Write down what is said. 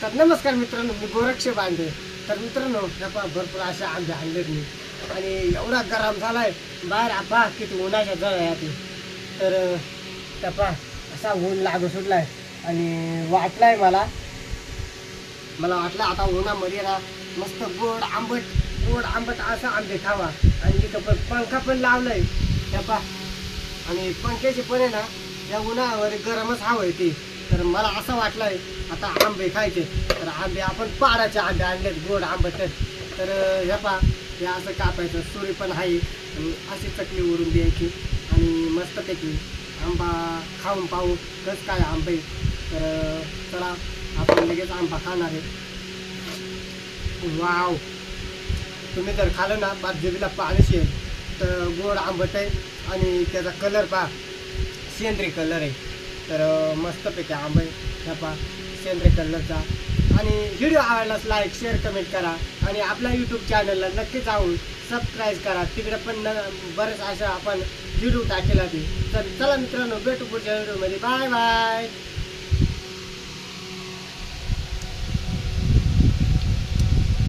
तर नमस्कार मित्रांनो, मी गोरक्ष बांधे. तर मित्रांनो, भरपूर असे आंबे आणलेत मी आणि एवढा गरम झालाय बाहेर. आपा किती उन्हाच्या जळ तर त्यापा असा ऊन लागू सुटलाय आणि वाटलाय मला वाटलं आता उन्हामध्ये ना मस्त गोड आंबट असं आंबे खावा. आणि तिथं पण पंखा पण लावलाय त्यापा, आणि पंख्याची पण आहे ना या उन्हावर गरमच हवं आहे. तर मला असं वाटलंय आता आंबे खायचे. तर आंबे आपण पाडाचे आंबे आणलेत गोड आंबट. तर ह्या पा हे असं कापायचं, सुरी पण आहे आणि अशी चकली ओढून द्यायची आणि मस्तपैकी आंबा खाऊन पाहू कसं काय आंबे. तर चला आपण लगेच आंबा खाणार आहे. वाव, तुम्ही जर खाल्लं ना बात जिभेला पाणीच येईल. तर गोड आंबट आहे आणि त्याचा कलर पहा सेंद्रिय कलर आहे. तर मस्तपैकी आंबा आहे ह्या पहा सेंद्रिय कलरचा. आणि व्हिडिओ आवडलाच लाईक शेअर कमेंट करा आणि आपल्या यूट्यूब चॅनलला नक्की जाऊन सबस्क्राईब करा. तिकडे पण बरेच अशा आपण व्हिडिओ टाकेला ते. तर चला मित्रांनो, भेटू पुढच्या व्हिडिओमध्ये. Bye bye.